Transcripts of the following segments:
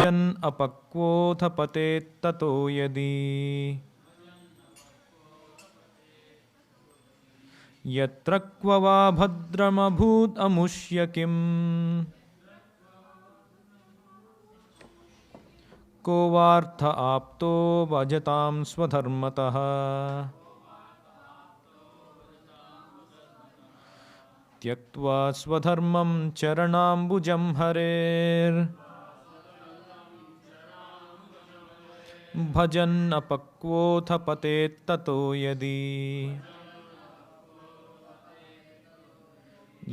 भजन् अपक्वोऽथ पतेत् ततो यदि यत्र क्व वा भद्रमभूत् अमुष्य किम् को वार्थ आप्तो भजतां स्वधर्मतः त्यक्त्वा स्वधर्मं चरणाम्बुजं हरेर् भजन् अपक्वोऽथ पतेत् ततो यदि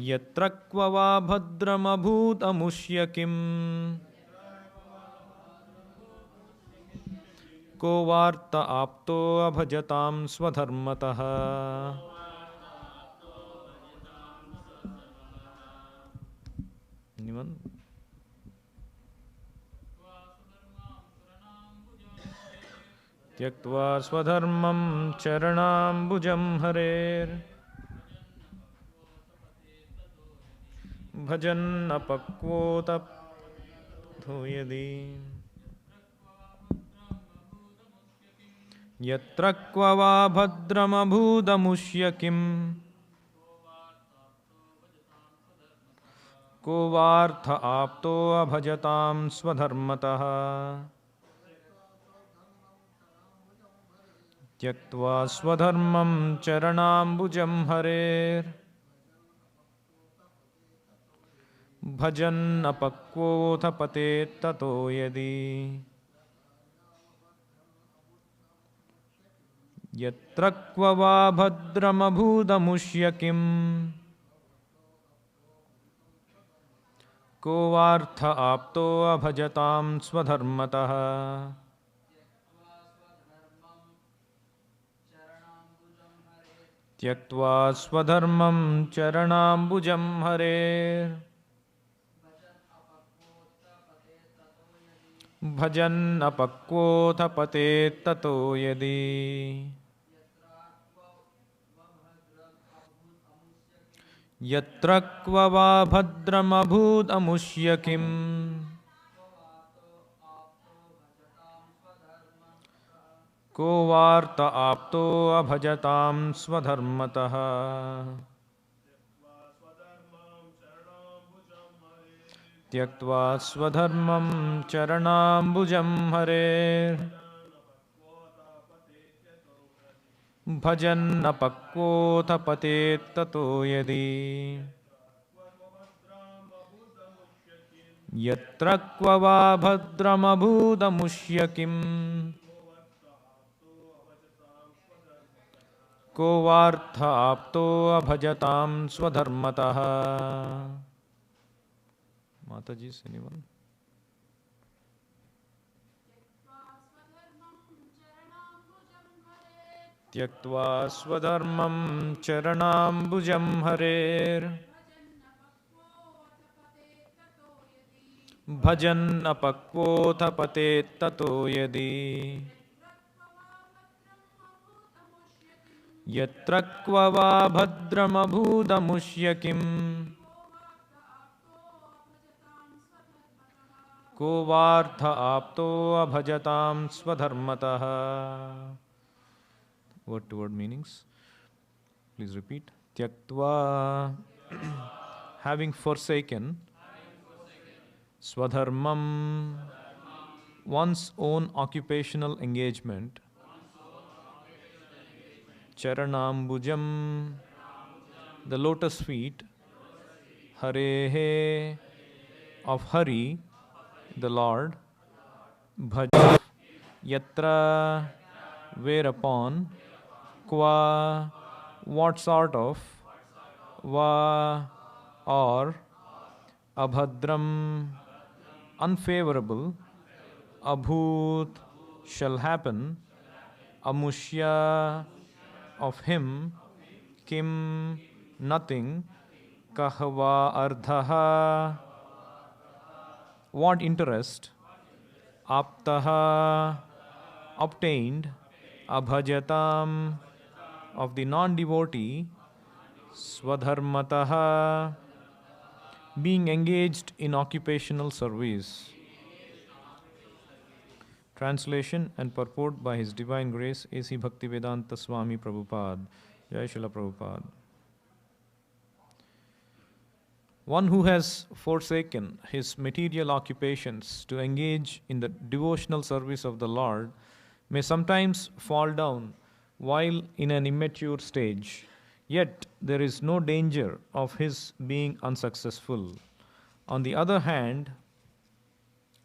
यत्र क्व वा भद्रमभूत् अमुष्य किम् को वार्त आप्तो अभजतां स्वधर्मतः त्यक्त्वा स्वधर्मं चरणाम्बुजं हरेर् भजन् अपक्वोऽथ ततो यदि यत्र क्व वा भद्रमभूदमुष्य किम् को वार्थ आप्तो अभजतां स्वधर्मतः त्यक्त्वा स्वधर्मं चरणाम्बुजं हरेर् भजन् अपक्वोऽथ पतेत् ततो यदि यत्र क्व वा भद्रमभूदमुष्य किम् को वार्थ आप्तो अभजतां स्वधर्मतः त्यक्त्वा स्वधर्मं चरणाम्बुजं हरेर् भजन् अपक्वोऽथ पतेत् ततो यदि यत्र क्व वा भद्रमभूदमुष्य किम् को वार्त आप्तो अभजतां स्वधर्मतः त्यक्त्वा स्वधर्मं चरणाम्बुजं हरेर् भजन् अपक्वोऽथ पतेत् ततो यदि यत्र क्व वा भद्रमभूदमुष्य किम् को वार्थ आप्तो अभजतां स्वधर्मतः Mataji, anyone? त्यक्त्वा स्वधर्मं चरणाम्बुजं हरेर् भजन् अपक्वोऽथ पतेत् ततो यदि यत्र क्व वा भद्रमभूदमुष्य किम् को वार्थ आप्तो अभजतां स्वधर्मतः. Word to word meanings. Please repeat. Tyaktva, having forsaken, swadharmam, one's own occupational engagement, charanambujam, the lotus feet, harehe, of Hari, the Lord, bhaja, yatra, whereupon, qua, what sort of, va, or, abhadram, unfavorable, abhut, shall happen, amushya, of him, kim, nothing, kahva ardhaha, what interest, aptaha, obtained, abhajatam, of the non-devotee, swadharmataha, being engaged in occupational service. Translation and purport by His Divine Grace A.C. Bhaktivedanta Swami Prabhupada. Jai Srila Prabhupada. One who has forsaken his material occupations to engage in the devotional service of the Lord may sometimes fall down while in an immature stage, yet there is no danger of his being unsuccessful. On the other hand,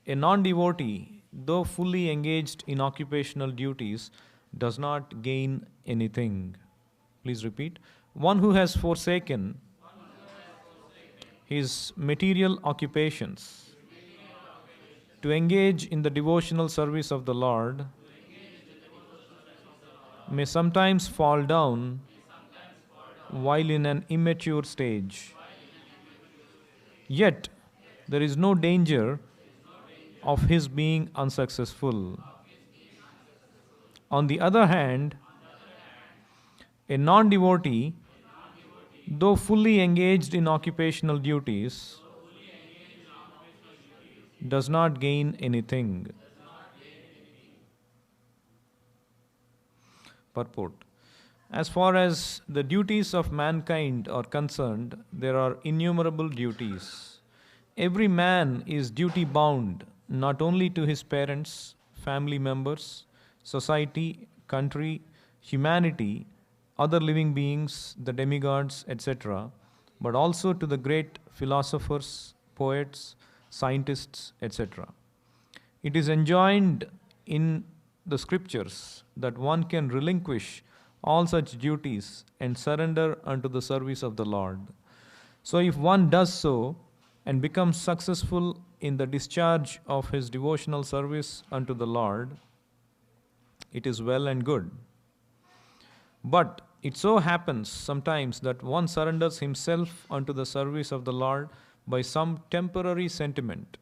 a non devotee, though fully engaged in occupational duties, does not gain anything. Please repeat. One who has forsaken his material occupations to engage in the devotional service of the Lord may sometimes fall down while in an immature stage. Yet, there is no danger of his being unsuccessful. On the other hand, a non devotee, though fully engaged in occupational duties, does not gain anything. Purport. As far as the duties of mankind are concerned, there are innumerable duties. Every man is duty bound not only to his parents, family members, society, country, humanity, other living beings, the demigods, etc., but also to the great philosophers, poets, scientists, etc. It is enjoined in the scriptures that one can relinquish all such duties and surrender unto the service of the Lord. So, if one does so and becomes successful in the discharge of his devotional service unto the Lord, it is well and good. But it so happens sometimes that one surrenders himself unto the service of the Lord by some temporary sentiment,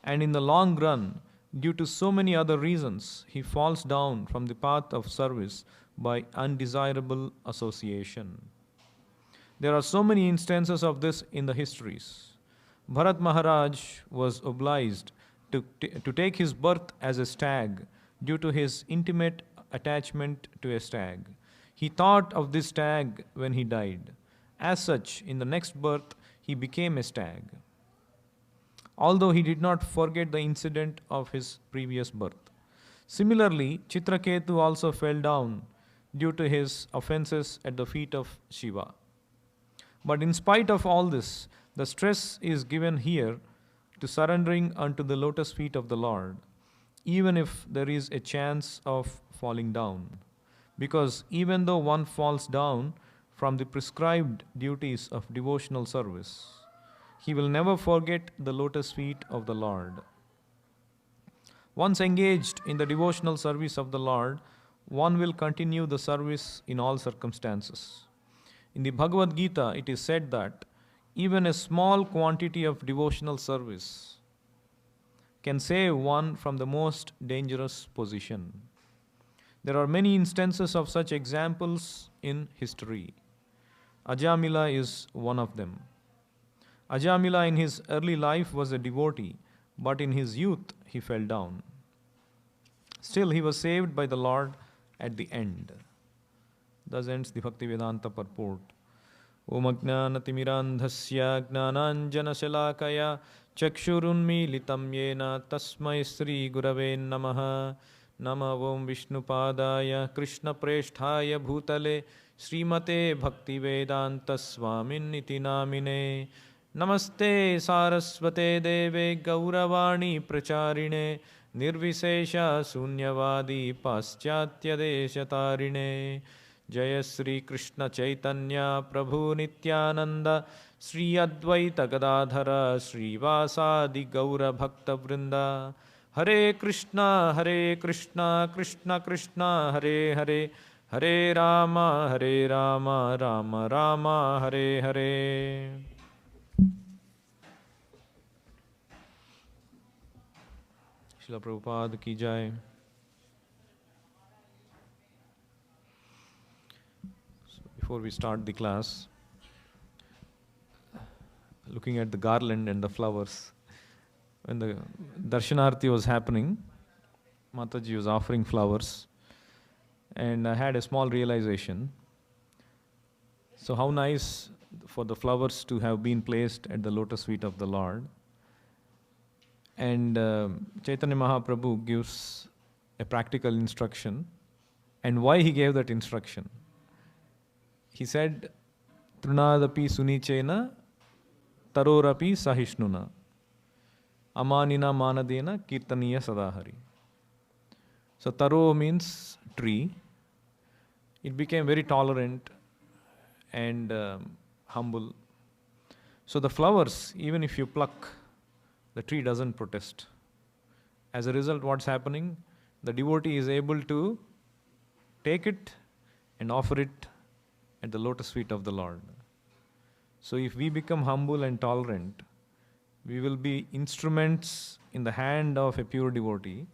and in the long run, due to so many other reasons, he falls down from the path of service by undesirable association. There are so many instances of this in the histories. Bharat Maharaj was obliged to take his birth as a stag due to his intimate attachment to a stag. He thought of this stag when he died. As such, in the next birth, he became a stag, although he did not forget the incident of his previous birth. Similarly, Chitraketu also fell down due to his offenses at the feet of Shiva. But in spite of all this, the stress is given here to surrendering unto the lotus feet of the Lord, even if there is a chance of falling down. Because even though one falls down from the prescribed duties of devotional service, he will never forget the lotus feet of the Lord. Once engaged in the devotional service of the Lord, one will continue the service in all circumstances. In the Bhagavad Gita, it is said that even a small quantity of devotional service can save one from the most dangerous position. There are many instances of such examples in history. Ajamila is one of them. Ajamila in his early life was a devotee, but in his youth he fell down. Still, he was saved by the Lord at the end. Thus ends the Bhaktivedanta purport. Om Ajnanatimidandhasya Gnananjanashalakaya Chakshurunmilitam Yena Tasmai Sri Gurave Namaha. Nama Om Vishnupadaya Krishna Preshthaya Bhutale Srimate Bhaktivedanta Swamin Iti Namine. Namaste Saraswate Deve Gauravani Pracharine Nirvisesha Sunyavadi Paschatya Deshatarine. Jaya Sri Krishna Chaitanya Prabhu Nityananda Sri Advaita Gadadhara Sri Vasadi Gaura Bhakta Vrinda. Hare Krishna Krishna Krishna Hare Hare Hare Rama Rama Rama Hare Hare. Srila Prabhupada ki jai. So before we start the class, looking at the garland and the flowers, when the Darshanarti was happening, Mataji was offering flowers, and I had a small realization. So, how nice for the flowers to have been placed at the lotus feet of the Lord. And Chaitanya Mahaprabhu gives a practical instruction. And why he gave that instruction? He said, Trunadapi sunichena tarorapi sahishnuna amanina manadena kirtaniya sadahari. So taro means tree. It became very tolerant and humble. So the flowers, even if you pluck, the tree doesn't protest. As a result, what's happening? The devotee is able to take it and offer it at the lotus feet of the Lord. So if we become humble and tolerant, we will be instruments in the hand of a pure devotee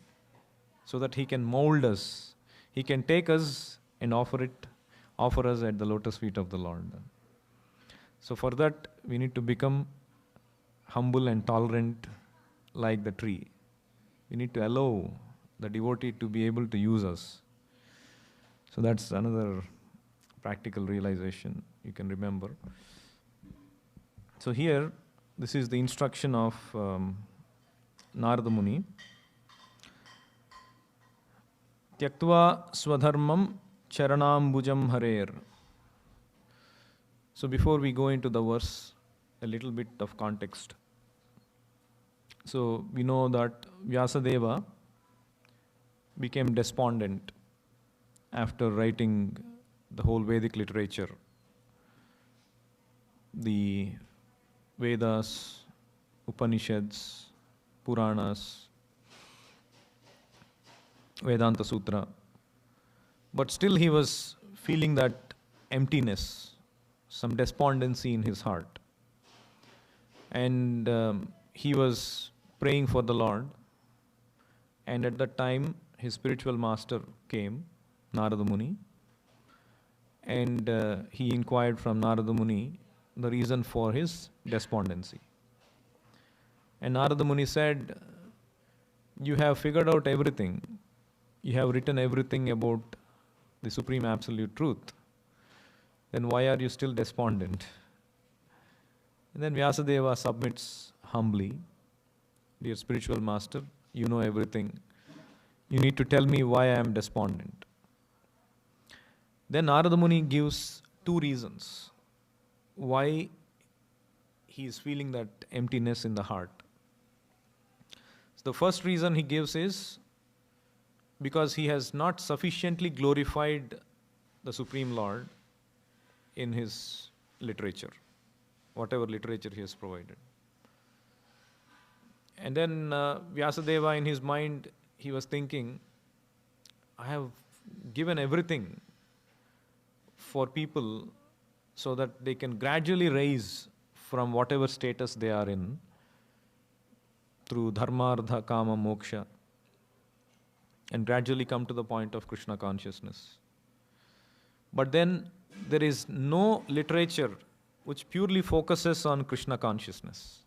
so that he can mold us. He can take us and offer us at the lotus feet of the Lord. So for that, we need to become humble and tolerant like the tree. We need to allow the devotee to be able to use us. So that's another practical realization you can remember. So here, this is the instruction of Narada Muni. Tyaktva swadharmam charanambujam harer. So before we go into the verse, a little bit of context. So we know that Vyasadeva became despondent after writing the whole Vedic literature, the Vedas, Upanishads, Puranas, Vedanta Sutra. But still he was feeling that emptiness, some despondency in his heart. And he was praying for the Lord. And at that time, his spiritual master came, Narada Muni. And he inquired from Narada Muni the reason for his despondency. And Narada Muni said, you have figured out everything. You have written everything about the Supreme Absolute Truth. Then why are you still despondent? And then Vyasadeva submits humbly. Dear spiritual master, you know everything. You need to tell me why I am despondent. Then Narada Muni gives two reasons why he is feeling that emptiness in the heart. So the first reason he gives is because he has not sufficiently glorified the Supreme Lord in his literature, whatever literature he has provided. And then Vyasadeva, in his mind, he was thinking, I have given everything for people so that they can gradually rise from whatever status they are in through dharma, artha, kama, moksha, and gradually come to the point of Krishna consciousness. But then there is no literature which purely focuses on Krishna consciousness.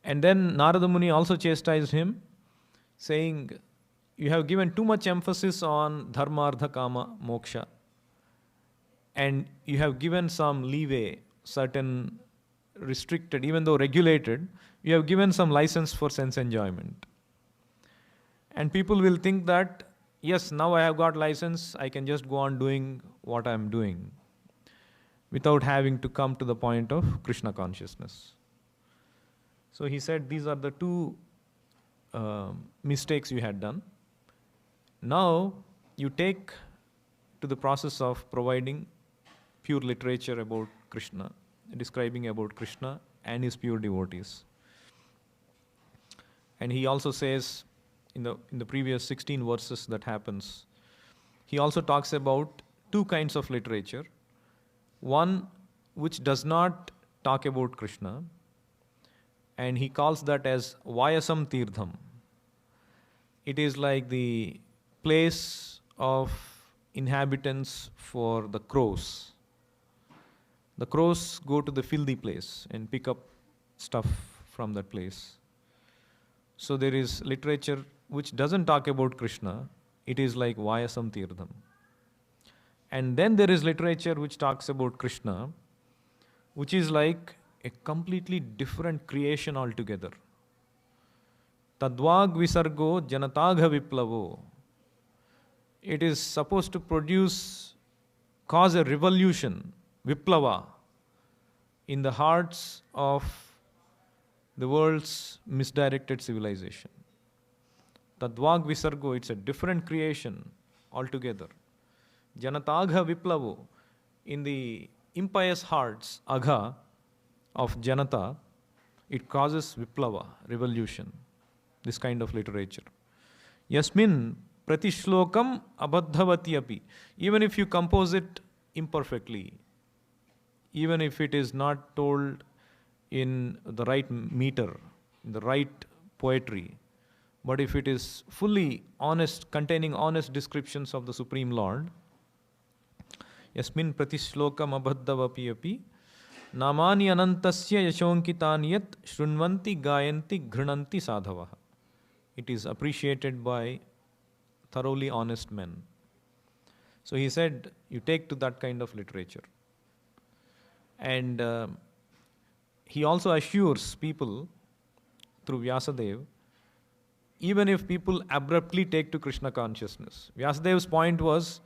And then Narada Muni also chastised him, saying, you have given too much emphasis on dharma, artha, kama, moksha. And you have given some leeway, certain restricted, even though regulated, you have given some license for sense enjoyment. And people will think that, yes, now I have got license, I can just go on doing what I am doing without having to come to the point of Krishna consciousness. So he said, these are the two mistakes you had done. Now you take to the process of providing pure literature about Krishna, describing about Krishna and his pure devotees. And he also says, in the previous 16 verses that happens, he also talks about two kinds of literature. One which does not talk about Krishna, and he calls that as Vayasam Tirtham. It is like the place of inhabitants for the crows. The crows go to the filthy place and pick up stuff from that place. So there is literature which doesn't talk about Krishna. It is like Vayasam Tirtham. And then there is literature which talks about Krishna, which is like a completely different creation altogether. Tadvag Visargo Janatagha Viplavo. It is supposed to cause a revolution, Viplava, in the hearts of the world's misdirected civilization. Tadvag Visargo, it's a different creation altogether. Janatagha Viplavo, in the impious hearts, Agha, of Janata, it causes Viplava, revolution. This kind of literature. Yasmin pratishlokam abadhavati api. Even if you compose it imperfectly, even if it is not told in the right meter, in the right poetry, but if it is fully honest, containing honest descriptions of the Supreme Lord, yasmin pratishlokam abadhavapi api namani anantasya yashonkitani yat shrunvanti gayanti ghrinanti sadhavaha. It is appreciated by thoroughly honest men. So he said, you take to that kind of literature. And he also assures people through Vyasadeva, even if people abruptly take to Krishna consciousness. Vyasadeva's point was,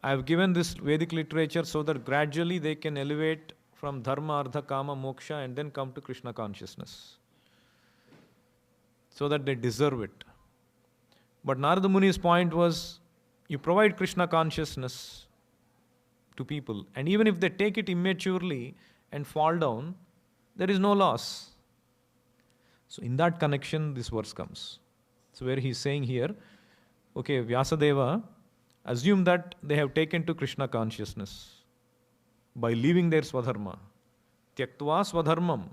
I have given this Vedic literature so that gradually they can elevate from dharma, artha, kama, moksha and then come to Krishna consciousness. So that they deserve it. But Narada Muni's point was, you provide Krishna consciousness to people, and even if they take it immaturely and fall down, there is no loss. So in that connection, this verse comes. So where he's saying here, okay, Vyasadeva, assume that they have taken to Krishna consciousness by leaving their swadharma. Tyaktva swadharmam.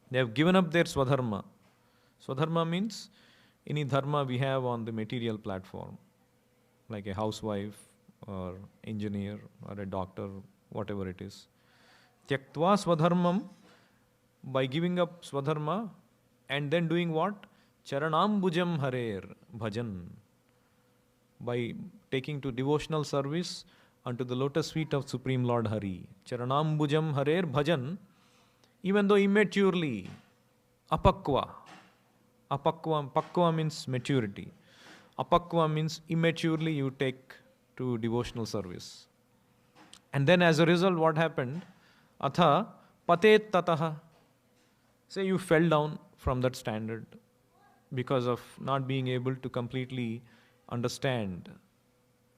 They have given up their swadharma. Swadharma means any dharma we have on the material platform, like a housewife or engineer or a doctor, whatever it is. Tyaktva swadharmam, by giving up swadharma and then doing what? Charanambujam harer bhajan. By taking to devotional service unto the lotus feet of Supreme Lord Hari. Charanambujam harer bhajan, even though immaturely, apakva. Pakva means maturity. Apakva means immaturely you take to devotional service. And then as a result, what happened? Atha patet tataha. Say you fell down from that standard because of not being able to completely understand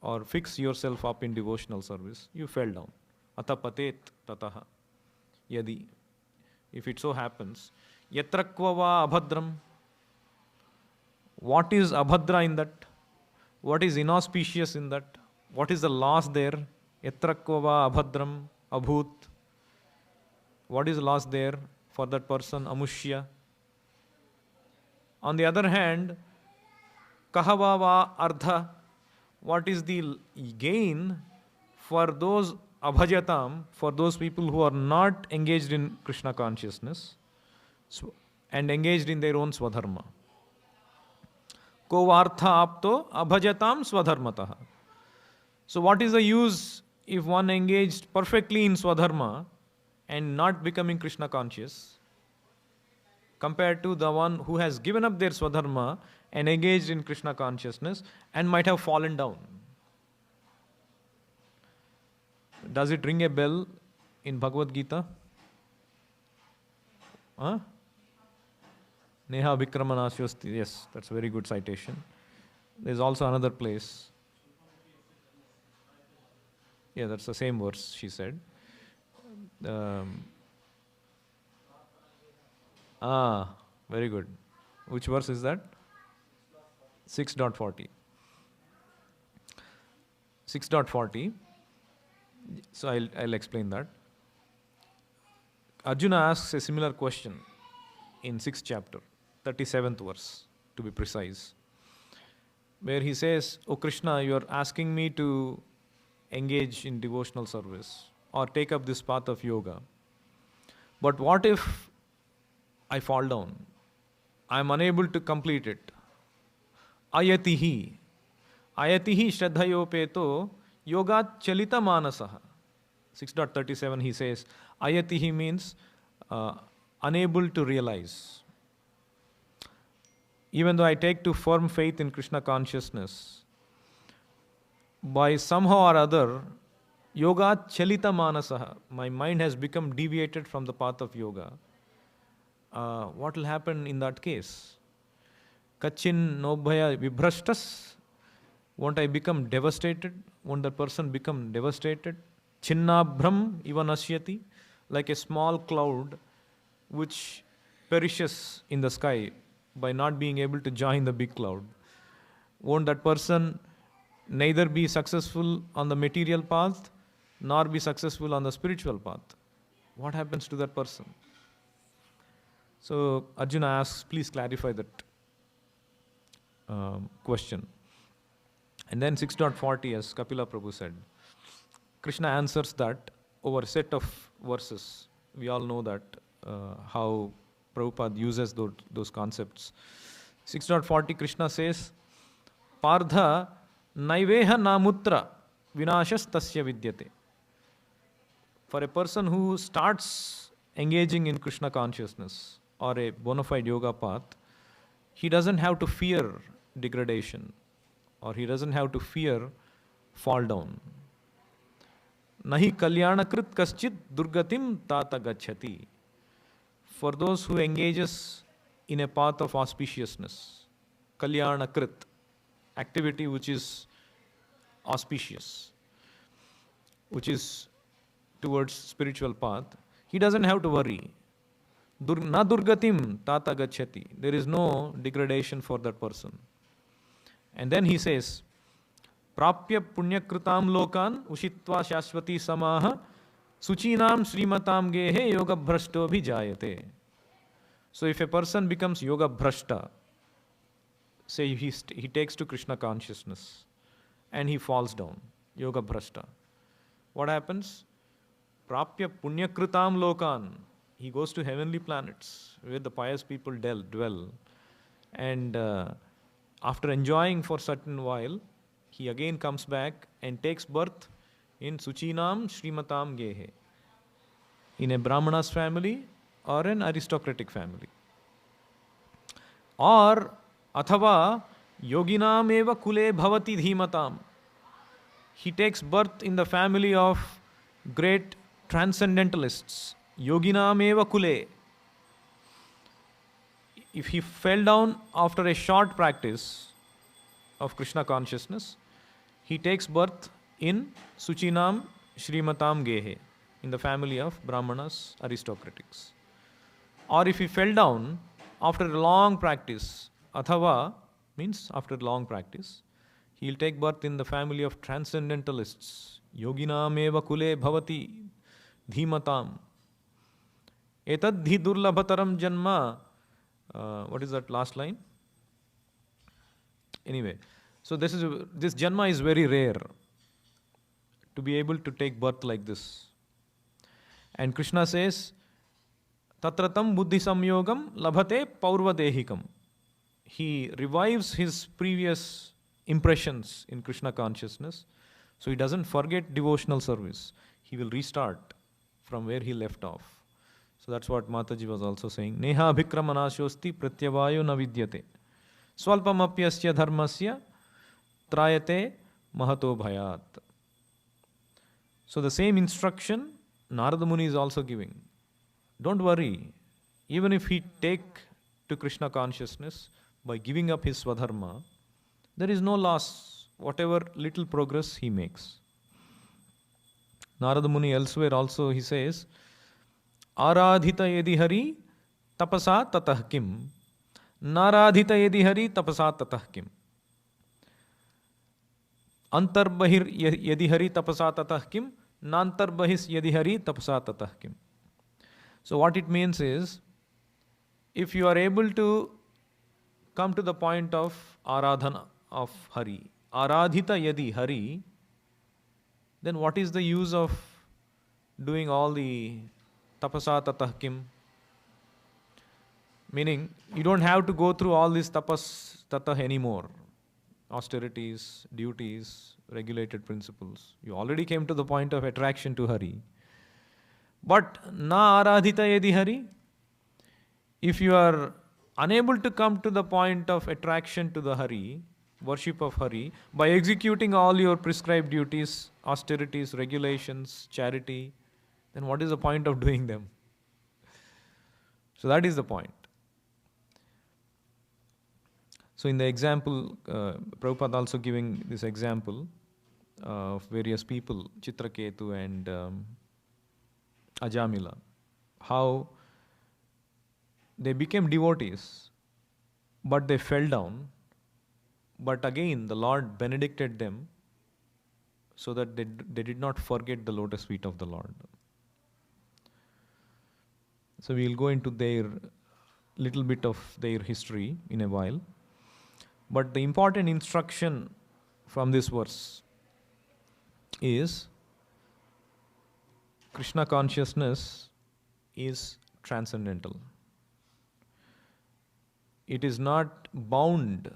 or fix yourself up in devotional service. You fell down. Atha patet tataha. Yadi. If it so happens, yatrakva va abhadram. What is abhadra in that? What is inauspicious in that? What is the loss there? Yatrakva abhadram abhut. What is loss there for that person? Amushya. On the other hand, kahava va ardha. What is the gain for those abhajatam, for those people who are not engaged in Krishna consciousness and engaged in their own swadharma? Ko vartha apto abhajatam swadharmataha. So what is the use if one engaged perfectly in swadharma and not becoming Krishna conscious, compared to the one who has given up their swadharma and engaged in Krishna consciousness and might have fallen down? Does it ring a bell in Bhagavad Gita? Huh? Neha Vikramanasyosti. Yes, that's a very good citation. There's also another place. Yeah, that's the same verse she said. Very good. Which verse is that? 6.40. 6.40. So I'll explain that. Arjuna asks a similar question in 6th chapter, 37th verse to be precise, where he says, "O Krishna, you are asking me to engage in devotional service or take up this path of yoga. But what if I fall down? I am unable to complete it. Ayatihi. Ayatihi shraddhayopeto yogat chalita manasaha. 6.37 he says, Ayatihi means unable to realize. Even though I take to firm faith in Krishna consciousness, by somehow or other, yoga chalita manasaha, my mind has become deviated from the path of yoga. What will happen in that case? Kachin nobhaya vibhrashtas, won't I become devastated? Won't that person become devastated? Chinnabhram ivanashyati, like a small cloud which perishes in the sky by not being able to join the big cloud. Won't that person neither be successful on the material path nor be successful on the spiritual path? What happens to that person? So Arjuna asks, please clarify that question. And then 6.40, as Kapila Prabhu said, Krishna answers that over a set of verses. We all know that how Prabhupada uses those concepts. 6.40, Krishna says, Pardha naiveha namutra vinashas tasya vidyate. For a person who starts engaging in Krishna consciousness or a bona fide yoga path, he doesn't have to fear degradation, or he doesn't have to fear fall down. Nahi kalyanakrit kaschit durgatim tata gachati. For those who engages in a path of auspiciousness, kalyanakrit, activity which is auspicious, which is towards spiritual path, he doesn't have to worry. Na durgatim tata gachati. There is no degradation for that person. And then he says, Prapya punyakritam lokan ushitva shashvati samaha suchinam srimatam gehe yoga bhrashto bhijayate. So if a person becomes yoga bhrashta, say he takes to Krishna consciousness and he falls down, yoga bhrashta, what happens? Prapya punyakritam lokan. He goes to heavenly planets where the pious people dwell. And after enjoying for a certain while, he again comes back and takes birth in Suchinam Srimatam Gehe, in a Brahmana's family or an aristocratic family. Or Athava Yoginam eva kule bhavati dhimatam. He takes birth in the family of great transcendentalists. Yoginam eva kule. If he fell down after a short practice of Krishna consciousness, he takes birth in Suchinam Srimatam Gehe, in the family of Brahmanas, aristocratics. Or if he fell down after a long practice, Athava means after long practice, he will take birth in the family of transcendentalists. Yoginam eva kule bhavati dhimatam. Etad dhi durlabhataram janma. What is that last line? Anyway, so this janma is very rare, to be able to take birth like this. And Krishna says, Tatratam buddhi samyogam labhate paurvadehikam. He revives his previous impressions in Krishna consciousness, so he doesn't forget devotional service. He will restart from where he left off. So that's what Mataji was also saying. Neha bhikramanashosti pratyavayo na vidyate. Swalpamapyasya dharmasya trayate mahato bhayat. So the same instruction Narada Muni is also giving. Don't worry. Even if he take to Krishna consciousness by giving up his swadharma, there is no loss, whatever little progress he makes. Narada Muni elsewhere also he says, Aradhita yedi hari tapasa tatah kim. Naradhita yedi hari tapasa tatah kim. Antarbahir yedi hari tapasa tatah kim. Nantarbahis yedi hari tapasa tatah kim. So what it means is, if you are able to come to the point of Aradhana of Hari, Aradhita yedi Hari, then what is the use of doing all the tapasa tatah kim? Meaning, you don't have to go through all these tapas, tatah anymore. Austerities, duties, regulated principles. You already came to the point of attraction to Hari. But na aradhita yedi Hari, if you are unable to come to the point of attraction to the Hari, worship of Hari, by executing all your prescribed duties, austerities, regulations, charity, then what is the point of doing them? So that is the point. So in the example, Prabhupada also giving this example of various people, Chitraketu and Ajamila, how they became devotees, but they fell down. But again, the Lord benedicted them so that they did not forget the lotus feet of the Lord. So we will go into their little bit of their history in a while. But the important instruction from this verse is Krishna consciousness is transcendental. It is not bound.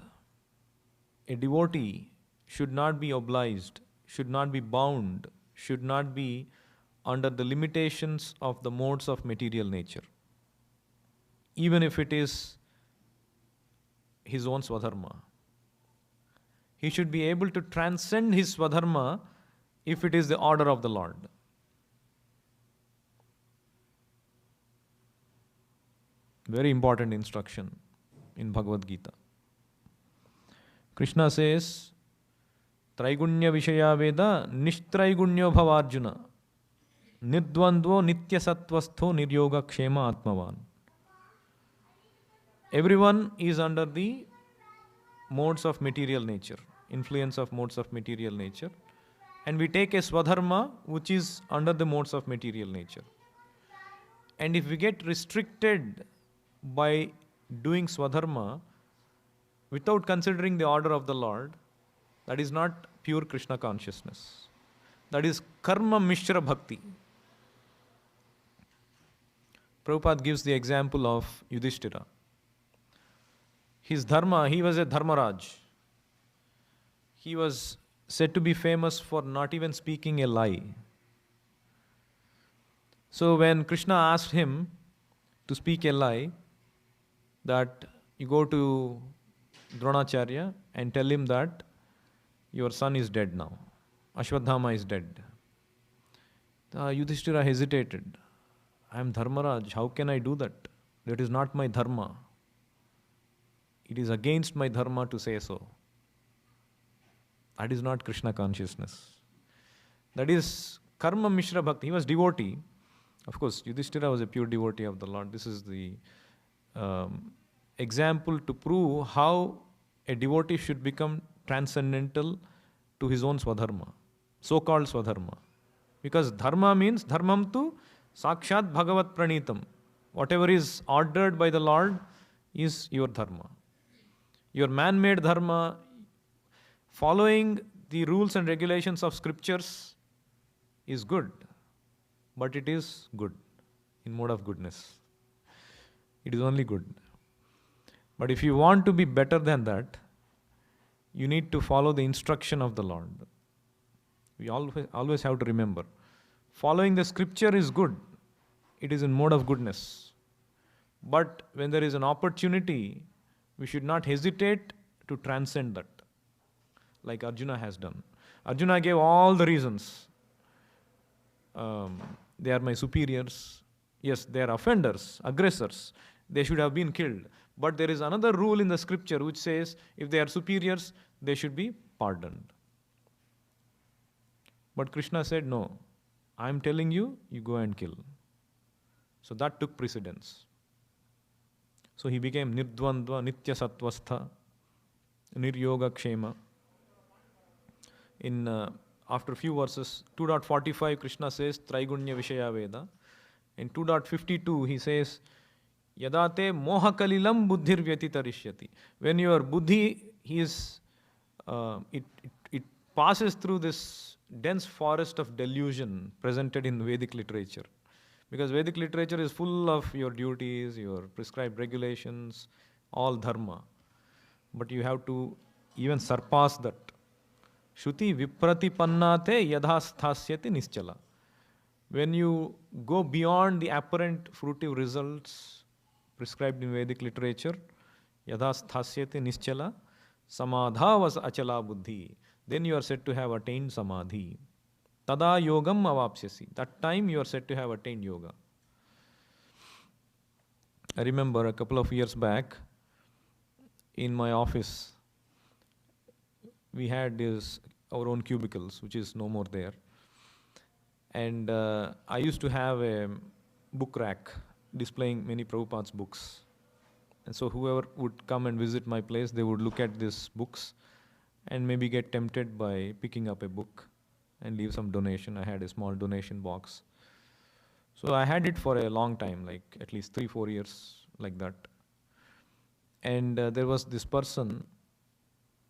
A devotee should not be obliged, should not be bound, should not be under the limitations of the modes of material nature, even if it is his own swadharma. He should be able to transcend his swadharma if it is the order of the Lord. Very important instruction in Bhagavad Gita. Krishna says, Traigunya Vishaya Veda Nishtraigunya Bhavarjuna Nidvandvo Nitya Sattvastho Niryoga Kshema Atmavan. Everyone is under the modes of material nature, influence of modes of material nature, and we take a swadharma which is under the modes of material nature. And if we get restricted by doing swadharma without considering the order of the Lord, that is not pure Krishna consciousness. That is karma mishra bhakti. Prabhupada gives the example of Yudhishthira. His dharma, he was a dharmaraj. He was said to be famous for not even speaking a lie. So when Krishna asked him to speak a lie, that you go to Dronacharya and tell him that your son is dead now. Ashwadhama is dead. Yudhishthira hesitated. I am Dharmaraj. How can I do that? That is not my dharma. It is against my dharma to say so. That is not Krishna consciousness. That is karma mishra bhakti. He was devotee. Of course, Yudhishthira was a pure devotee of the Lord. This is the example to prove how a devotee should become transcendental to his own swadharma, so-called swadharma. Because dharma means dharmam tu sakshat bhagavat pranitam. Whatever is ordered by the Lord is your dharma. Your man-made dharma, following the rules and regulations of scriptures is good, but it is good in mode of goodness. It is only good. But if you want to be better than that, you need to follow the instruction of the Lord. We always have to remember, following the scripture is good. It is in mode of goodness. But when there is an opportunity, we should not hesitate to transcend that, like Arjuna has done. Arjuna gave all the reasons. They are my superiors. Yes, they are offenders, aggressors. They should have been killed. But there is another rule in the scripture which says if they are superiors, they should be pardoned. But Krishna said, no, I am telling you, you go and kill. So that took precedence. So he became Nirdvandva, Nitya Sattvastha, Niryoga Kshema. After a few verses, 2.45, Krishna says, Traigunya Vishaya Veda. In 2.52, he says, Yadate mohakalilam buddhir vyatitarishyati. When your buddhi is, it passes through this dense forest of delusion presented in Vedic literature. Because Vedic literature is full of your duties, your prescribed regulations, all dharma. But you have to even surpass that. Shruti vipratipannate yadha sthasyati nischala. When you go beyond the apparent fruitive results prescribed in Vedic literature, yadha sthasyati nischala, samadha was achala buddhi. Then you are said to have attained samadhi. Tada yogam avapsyasi. That time you are said to have attained yoga. I remember a couple of years back in my office, we had this our own cubicles, which is no more there. And I used to have a book rack displaying many Prabhupada's books. And so whoever would come and visit my place, they would look at these books and maybe get tempted by picking up a book and leave some donation. I had a small donation box. So I had it for a long time, like at least 3-4 years, like that. And there was this person,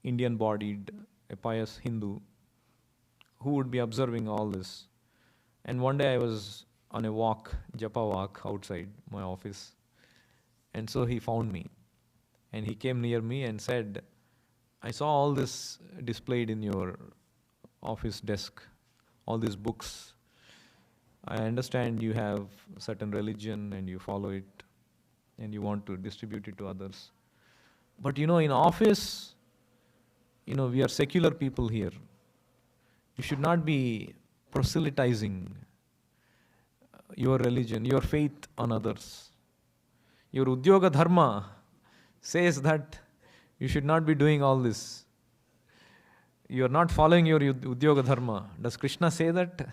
Indian-bodied, a pious Hindu, who would be observing all this. And one day I was on a walk, japa walk, outside my office. And so he found me. And he came near me and said, I saw all this displayed in your office desk, all these books. I understand you have a certain religion and you follow it and you want to distribute it to others. But in office, we are secular people here. You should not be proselytizing your religion, your faith on others. Your Udyoga Dharma says that you should not be doing all this. You are not following your Udyoga Dharma. Does Krishna say that?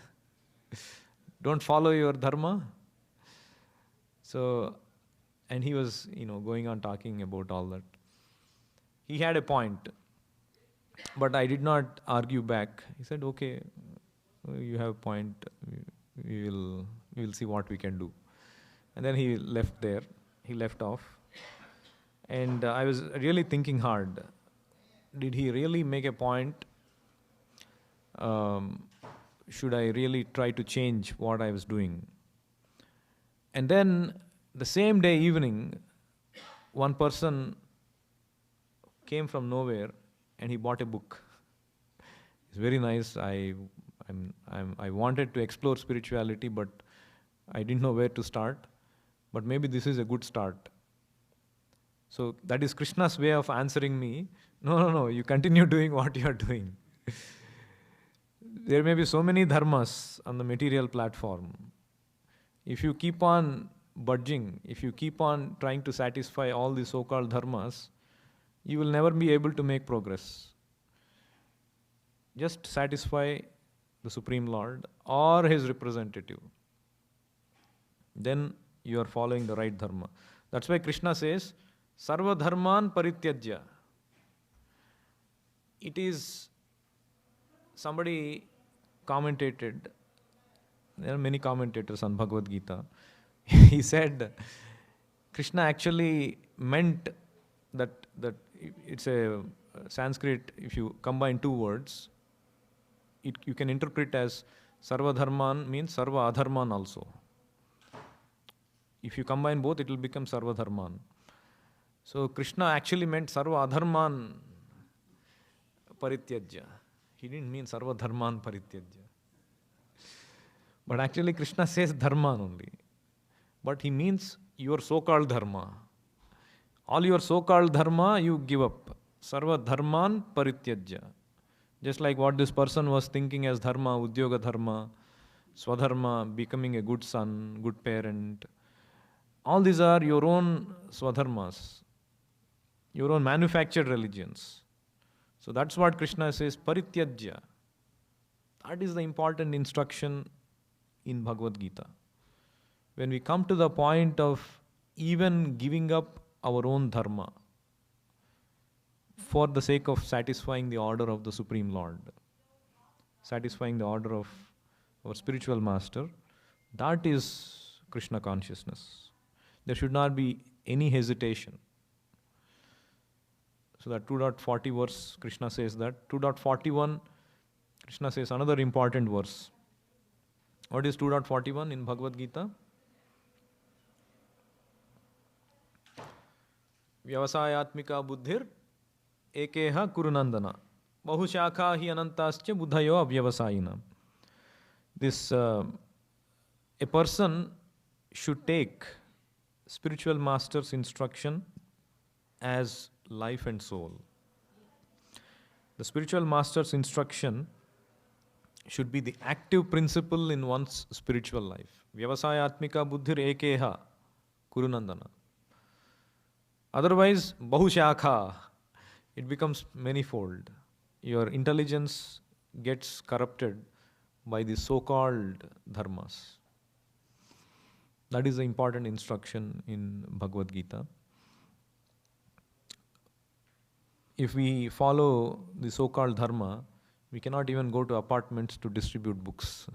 Don't follow your Dharma? So, and he was, going on talking about all that. He had a point, but I did not argue back. He said, okay, you have a point. We will see what we can do. And then he left there. He left off. And I was really thinking hard. Did he really make a point? Should I really try to change what I was doing? And then the same day evening, one person came from nowhere and he bought a book. It's very nice. I wanted to explore spirituality, but I didn't know where to start. But maybe this is a good start. So that is Krishna's way of answering me. No, you continue doing what you are doing. There may be so many dharmas on the material platform. If you keep on budging, if you keep on trying to satisfy all the so-called dharmas, you will never be able to make progress. Just satisfy the Supreme Lord or His representative. Then you are following the right dharma. That's why Krishna says, Sarva dharman parityajya. It is, somebody commentated, there are many commentators on Bhagavad Gita. He said, Krishna actually meant that it's a Sanskrit, if you combine two words, you can interpret as Sarva Dharman means Sarva Adharman also. If you combine both, it will become Sarva Dharman. So Krishna actually meant Sarva Adharman Parityajya. He didn't mean Sarva Dharman Parityajya. But actually Krishna says Dharman only. But he means your so-called Dharma. All your so-called Dharma you give up. Sarva Dharman Parityajya. Just like what this person was thinking as Dharma, Udyoga Dharma, Swadharma, becoming a good son, good parent. All these are your own Swadharmas, your own manufactured religions. So that's what Krishna says, Parityajya. That is the important instruction in Bhagavad Gita. When we come to the point of even giving up our own dharma for the sake of satisfying the order of the Supreme Lord, satisfying the order of our spiritual master, that is Krishna consciousness. There should not be any hesitation. So that 2.40 verse, Krishna says that. 2.41, Krishna says another important verse. What is 2.41 in Bhagavad Gita? Vyavasayatmika buddhir ekeha kurunandana. Bahushakha hi anantascha buddhayo avyavasayina. This a person should take spiritual master's instruction as life and soul. The spiritual master's instruction should be the active principle in one's spiritual life. Vyavasayatmika buddhir ekeha kurunandana. Otherwise, bahushakha, it becomes manifold. Your intelligence gets corrupted by the so-called dharmas. That is the important instruction in Bhagavad Gita. If we follow the so-called dharma, we cannot even go to apartments to distribute books.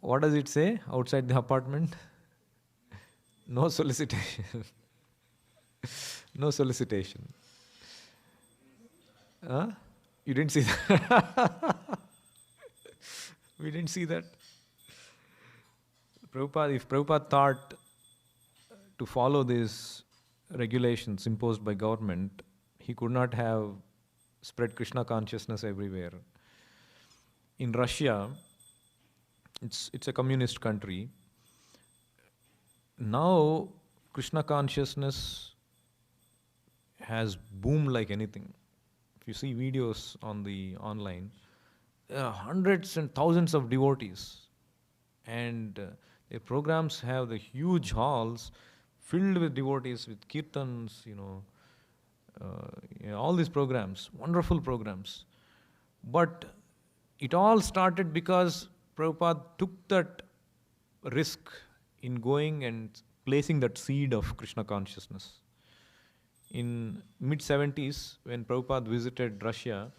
What does it say outside the apartment? No solicitation. No solicitation. Huh? You didn't see that? We didn't see that. Prabhupada, if Prabhupada thought to follow these regulations imposed by government, he could not have spread Krishna consciousness everywhere. In Russia, it's a communist country. Now, Krishna consciousness has boomed like anything. If you see videos on the online, there are hundreds and thousands of devotees, and their programs have the huge halls filled with devotees, with kirtans, all these programs, wonderful programs. But it all started because Prabhupada took that risk in going and placing that seed of Krishna consciousness. In mid-70s, when Prabhupada visited Russia,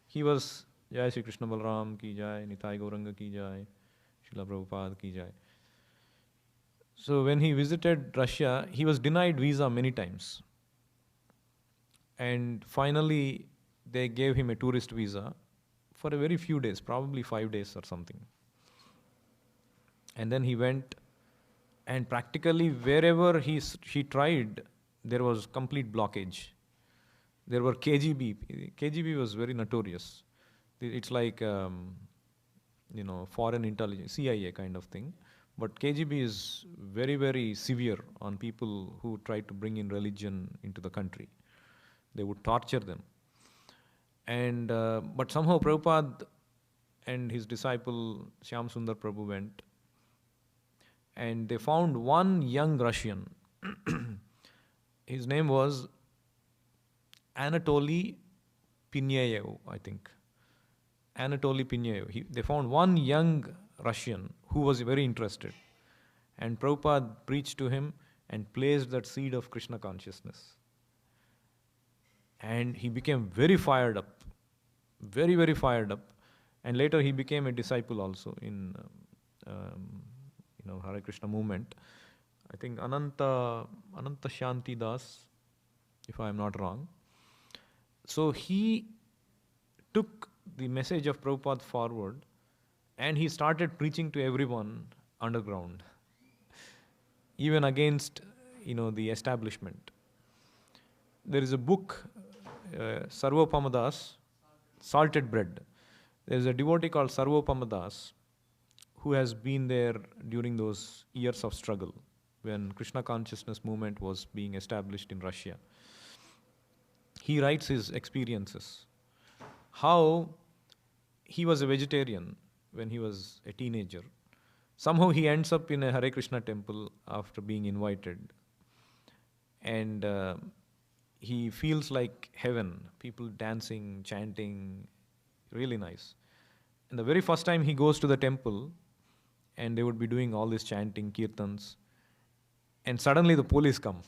he was Jai Shri Krishna Balram ki jai, Nitai Gauranga ki jai, Srila Prabhupada ki jai. So when he visited Russia, he was denied visa many times. And finally, they gave him a tourist visa for a very few days, probably 5 days or something. And then he went, and practically wherever he tried, there was complete blockage. There were KGB. KGB was very notorious. It's like, foreign intelligence, CIA kind of thing. But KGB is very, very severe on people who try to bring in religion into the country. They would torture them. And but somehow Prabhupada and his disciple Shyam Sundar Prabhu went, and they found one young Russian. His name was Anatoly Pinyayev, I think. Anatoly Pinyayev. They found one young Russian who was very interested. And Prabhupada preached to him and placed that seed of Krishna consciousness. And he became very fired up. Very, very fired up. And later he became a disciple also in Hare Krishna movement. I think Ananta Shanti Das, if I am not wrong. So he took the message of Prabhupada forward, and he started preaching to everyone underground, even against the establishment. There is a book, Sarvopama Das, Salted Bread. There is a devotee called Sarvopama Das who has been there during those years of struggle when Krishna consciousness movement was being established in Russia. He writes his experiences. How he was a vegetarian when he was a teenager. Somehow he ends up in a Hare Krishna temple after being invited. And he feels like heaven. People dancing, chanting, really nice. And the very first time he goes to the temple, and they would be doing all this chanting, kirtans, and suddenly the police come.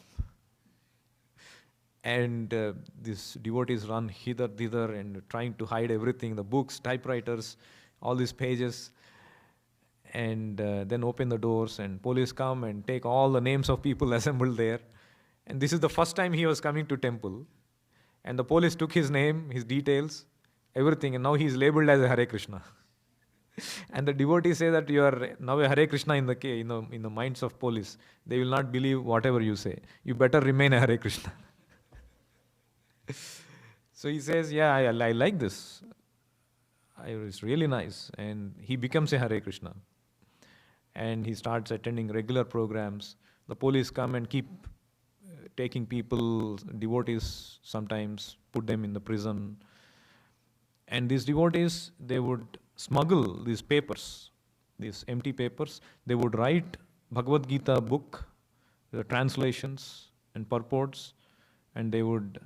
And these devotees run hither, thither, and trying to hide everything, the books, typewriters, all these pages, and then open the doors, and police come and take all the names of people assembled there. And this is the first time he was coming to temple. And the police took his name, his details, everything, and now he is labeled as a Hare Krishna. And the devotees say that you are now a Hare Krishna in the in the minds of police. They will not believe whatever you say. You better remain a Hare Krishna. So he says, yeah, I like this. It's really nice. And he becomes a Hare Krishna. And he starts attending regular programs. The police come and keep taking people, devotees sometimes, put them in the prison. And these devotees, they would smuggle these papers, these empty papers. They would write Bhagavad Gita book, the translations and purports, and they would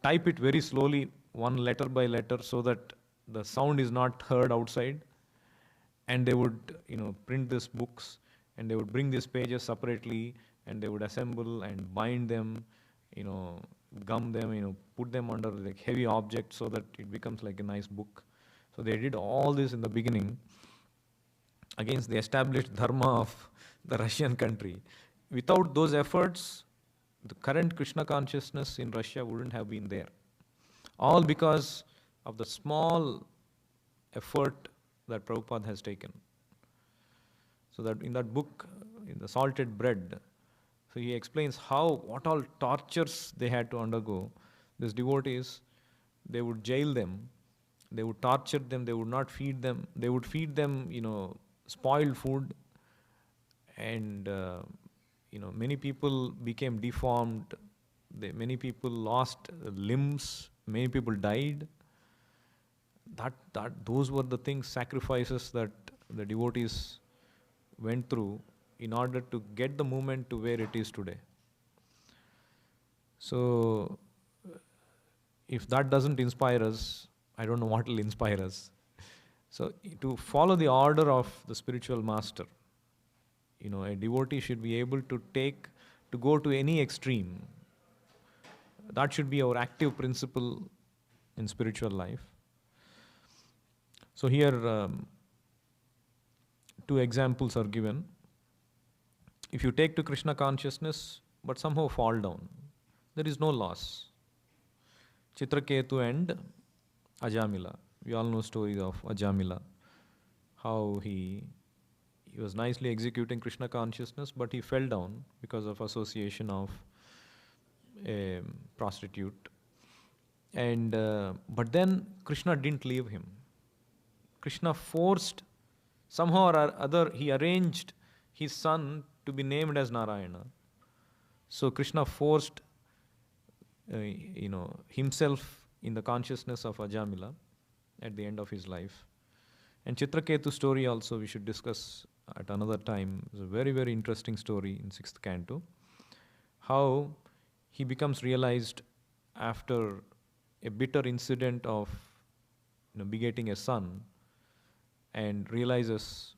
type it very slowly, one letter by letter, so that the sound is not heard outside. And they would, print these books, and they would bring these pages separately, and they would assemble and bind them, you know, gum them, put them under like heavy objects so that it becomes like a nice book. So they did all this in the beginning against the established dharma of the Russian country. Without those efforts, the current Krishna consciousness in Russia wouldn't have been there. All because of the small effort that Prabhupada has taken. So that in that book, in the salted bread, so he explains what all tortures they had to undergo. These devotees, they would jail them, they would torture them, they would not feed them, they would feed them, spoiled food, and many people became deformed, many people lost limbs, many people died. Those were the things, sacrifices that the devotees went through in order to get the movement to where it is today. So, if that doesn't inspire us, I don't know what will inspire us. So, to follow the order of the spiritual master, a devotee should be able to go to any extreme. That should be our active principle in spiritual life. So here, two examples are given. If you take to Krishna consciousness, but somehow fall down, there is no loss. Chitraketu and Ajamila. We all know stories of Ajamila. How he was nicely executing Krishna consciousness, but he fell down because of association of a prostitute. And but then Krishna didn't leave him. Krishna forced, somehow or other, he arranged his son to be named as Narayana. So Krishna forced, himself in the consciousness of Ajamila at the end of his life. And Chitraketu story also we should discuss at another time. It's a very, very interesting story in 6th canto. How he becomes realized after a bitter incident of begetting a son, and realizes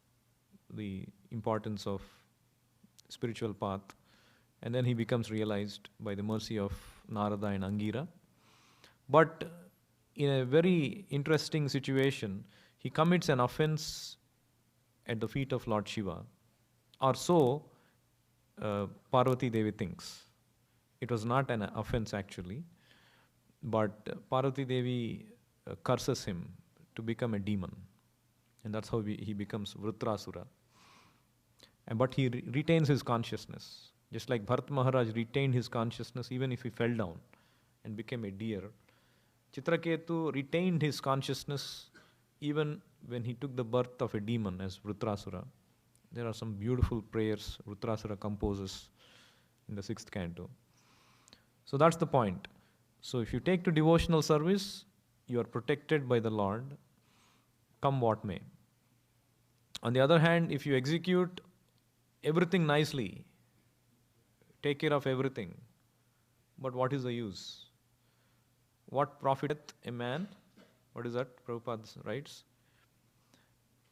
the importance of spiritual path, and then he becomes realized by the mercy of Narada and Angira. But in a very interesting situation, he commits an offense at the feet of Lord Shiva, or so Parvati Devi thinks. It was not an offense actually, but Parvati Devi curses him to become a demon. And that's how he becomes Vritrasura. But he retains his consciousness. Just like Bharat Maharaj retained his consciousness even if he fell down and became a deer, Chitraketu retained his consciousness even when he took the birth of a demon as Vritrasura. There are some beautiful prayers Vritrasura composes in the 6th canto. So that's the point. So if you take to devotional service, you are protected by the Lord, come what may. On the other hand, if you execute everything nicely, take care of everything, but what is the use? What profiteth a man? What is that? Prabhupada writes.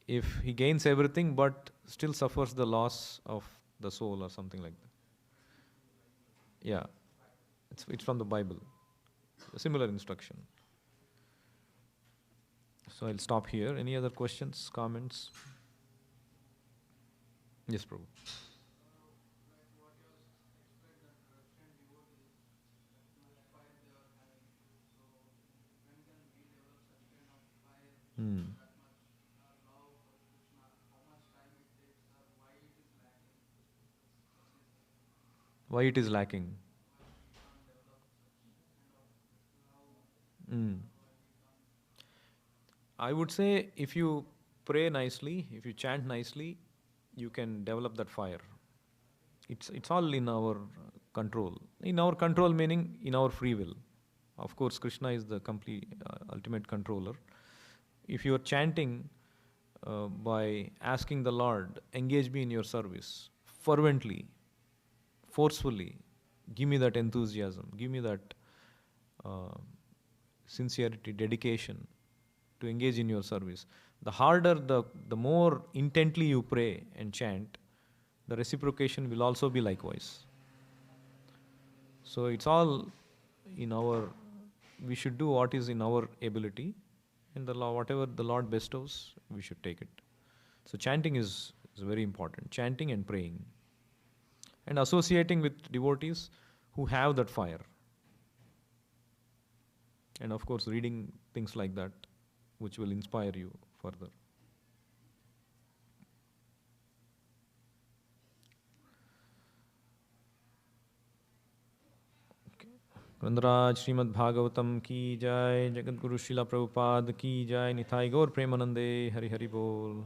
If he gains everything but still suffers the loss of the soul or something like that. Yeah, it's from the Bible. A similar instruction. So I'll stop here. Any other questions, comments? Yes, Prabhu. Hmm. Why it is lacking? Mm. I would say if you pray nicely, if you chant nicely, you can develop that fire. It's all in our control. In our control meaning in our free will. Of course, Krishna is the complete ultimate controller. If you are chanting by asking the Lord, engage me in your service fervently, forcefully, give me that enthusiasm, give me that uh, sincerity, dedication to engage in your service. The harder, the more intently you pray and chant, the reciprocation will also be likewise. So it's all in our, we should do what is in our ability, and the law, whatever the Lord bestows, we should take it. So chanting is very important. Chanting and praying. And associating with devotees who have that fire. And of course, reading things like that, which will inspire you further. ग्रंथराज Shrimad Bhagavatam की जय, जगत गुरु शिला प्रभुपाद की जय, निताई गौर प्रेमानंदे, हरि हरि बोल।